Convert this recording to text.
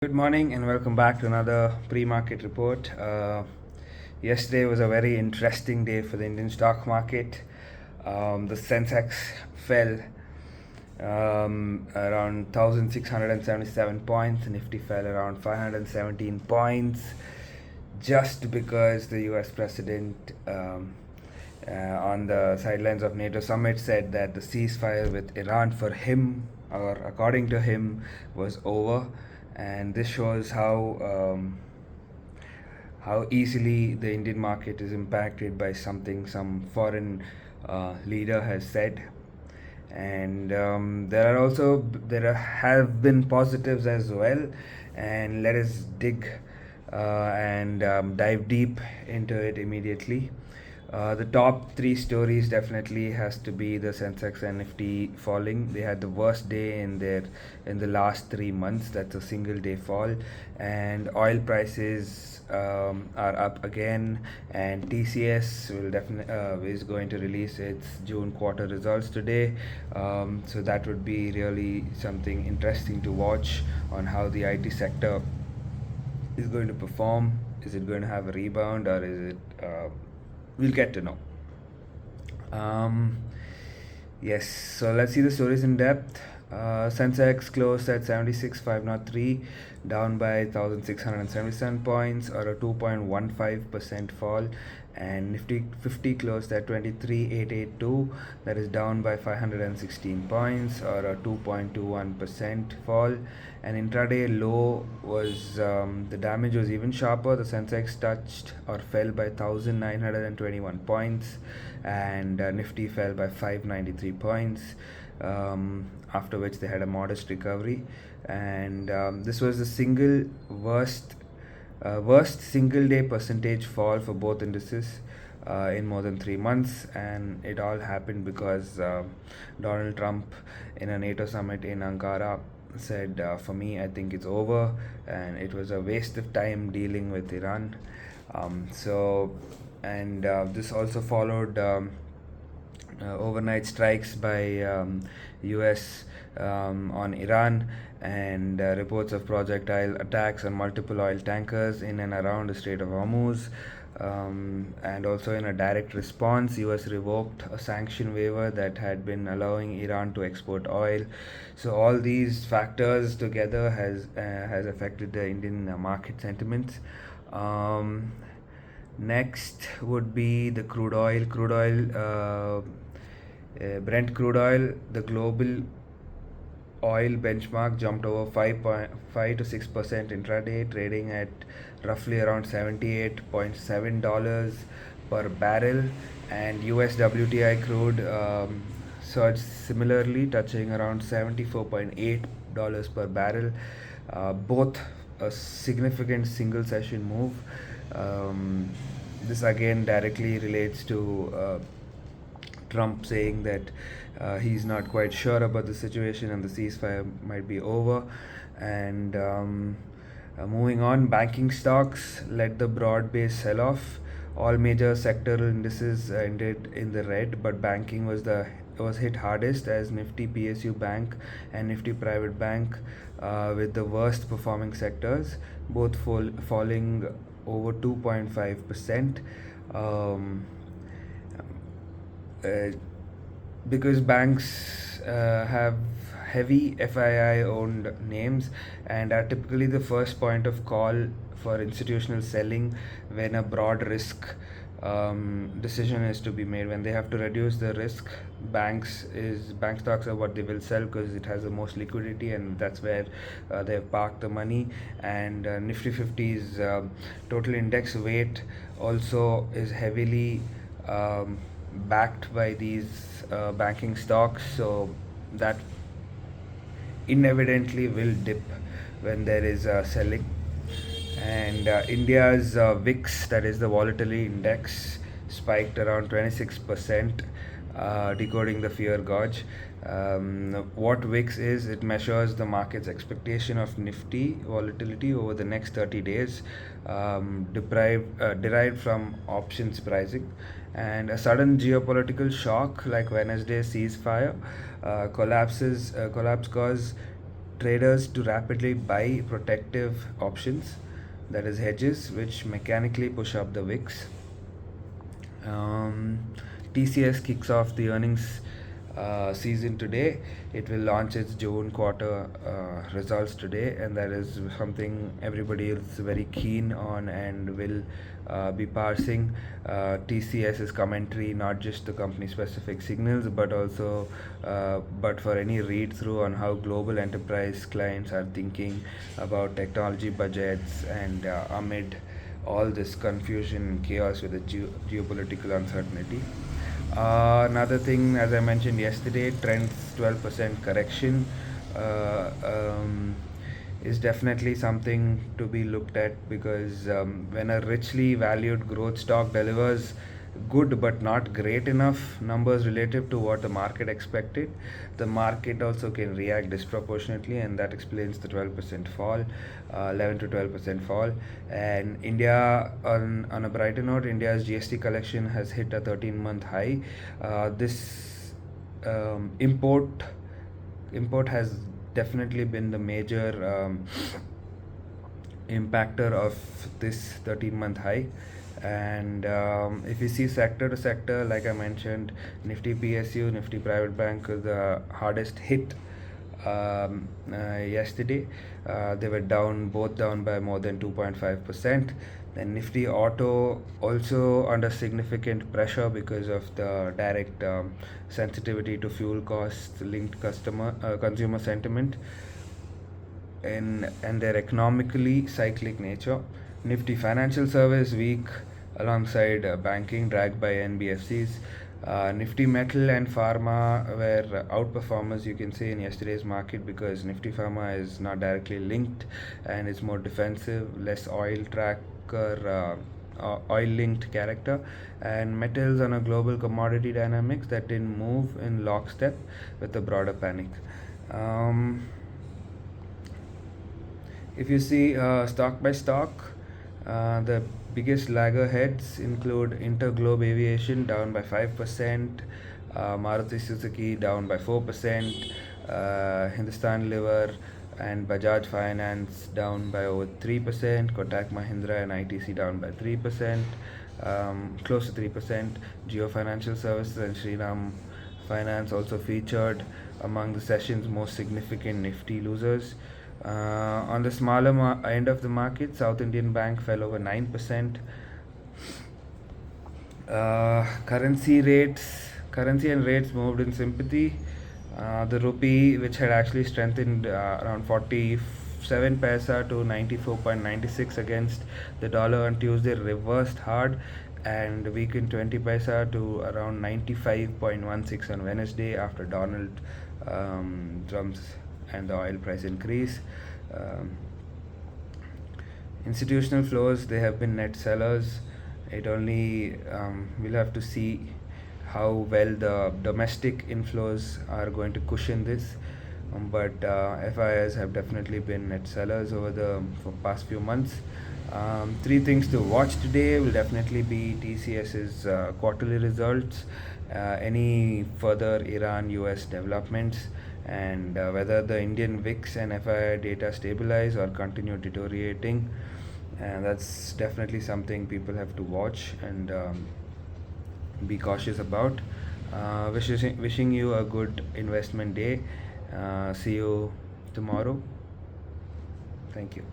Good morning and welcome back to another pre-market report. Yesterday was a very interesting day for the Indian stock market. The Sensex fell around 1,677 points. Nifty fell around 517 points just because the US president on the sidelines of NATO summit said that the ceasefire with Iran for him, or according to him, was over. And this shows how easily the Indian market is impacted by something some foreign leader has said. And there have been positives as well, and let us dig and dive deep into it immediately. The top three stories definitely has to be the Sensex and Nifty falling. They had the worst day in the last 3 months. That's a single day fall, and oil prices are up again. And TCS will definitely is going to release its June quarter results today. So that would be really something interesting to watch on how the IT sector is going to perform. Is it going to have a rebound, or is it? We'll get to know. Yes, so let's see the stories in depth. Sensex closed at 76,503, down by 1,677 points, or a 2.15% fall. And Nifty 50 closed at 23,882, that is down by 516 points, or a 2.21% fall. And intraday low was the damage was even sharper. The Sensex touched or fell by 1,921 points, and Nifty fell by 593 points. After which they had a modest recovery, and this was the single worst single day percentage fall for both indices in more than 3 months. And it all happened because Donald Trump, in a NATO summit in Ankara, said, for me, I think it's over, and it was a waste of time dealing with Iran. This also followed overnight strikes by US on Iran, and reports of projectile attacks on multiple oil tankers in and around the Strait of Hormuz. And also, in a direct response, US revoked a sanction waiver that had been allowing Iran to export oil. So all these factors together has affected the Indian market sentiments. Next would be the crude oil. Brent crude oil, the global oil benchmark jumped over 5.5 to 6% intraday, trading at roughly around $78.7 per barrel. And US WTI crude surged similarly, touching around $74.8 per barrel. Both a significant single session move. This again directly relates to Trump saying that he's not quite sure about the situation and the ceasefire might be over. And moving on, banking stocks led the broad-based sell-off. All major sectoral indices ended in the red, but banking was hit hardest, as Nifty PSU Bank and Nifty Private Bank with the worst performing sectors, both falling over 2.5%. Because banks have heavy FII owned names and are typically the first point of call for institutional selling when a broad risk decision is to be made. When they have to reduce the risk, bank stocks are what they will sell, because it has the most liquidity, and that's where they have parked the money. And Nifty 50's total index weight also is heavily backed by these banking stocks, so that inevitably will dip when there is selling. And India's VIX, that is the volatility index, spiked around 26%, decoding the fear gauge. What VIX is, it measures the market's expectation of Nifty volatility over the next 30 days, derived from options pricing. And a sudden geopolitical shock like Wednesday's ceasefire collapse cause traders to rapidly buy protective options, that is hedges, which mechanically push up the VIX. Um, TCS kicks off the earnings season today. It will launch its June quarter results today, and that is something everybody is very keen on and will be parsing TCS's commentary, not just the company specific signals, but also but for any read through on how global enterprise clients are thinking about technology budgets and amid all this confusion and chaos with the geopolitical uncertainty. Another thing, as I mentioned yesterday, trends 12% correction uh, um, is definitely something to be looked at, because when a richly valued growth stock delivers good but not great enough numbers relative to what the market expected, the market also can react disproportionately, and that explains the 12% fall, 11 to 12% fall. And India, on a brighter note, India's GST collection has hit a 13-month high. This import has definitely been the major impactor of this 13-month high. And if you see sector to sector, like I mentioned, Nifty PSU, Nifty Private Bank is the hardest hit yesterday. They were both down by more than 2.5%. Then Nifty Auto also under significant pressure because of the direct sensitivity to fuel costs linked consumer sentiment and their economically cyclic nature. Nifty Financial Service weak alongside banking, dragged by NBFCs. Nifty Metal and Pharma were outperformers, you can say, in yesterday's market, because Nifty Pharma is not directly linked and is more defensive, less oil linked character, and metals on a global commodity dynamics that didn't move in lockstep with the broader panic. Um, if you see stock by stock, the biggest laggerheads include Interglobe Aviation down by 5%, Maruti Suzuki down by 4%, Hindustan Liver and Bajaj Finance down by over 3%, Kotak Mahindra and ITC down by 3%, close to 3%. Geo Financial Services and Shriram Finance also featured among the session's most significant Nifty losers. On the smaller end of the market, South Indian Bank fell over 9%. Currency and rates moved in sympathy. The rupee, which had actually strengthened around 47 paisa to 94.96 against the dollar on Tuesday, reversed hard and weakened 20 paisa to around 95.16 on Wednesday after Donald Trump's and the oil price increase. Um, Institutional flows, they have been net sellers. It only we'll have to see how well the domestic inflows are going to cushion this. But FIs have definitely been net sellers over the past few months. Three things to watch today will definitely be TCS's quarterly results, any further Iran US developments, and whether the Indian VIX and FII data stabilize or continue deteriorating. And that's definitely something people have to watch and be cautious about. Wishing you a good investment day. See you tomorrow. Thank you.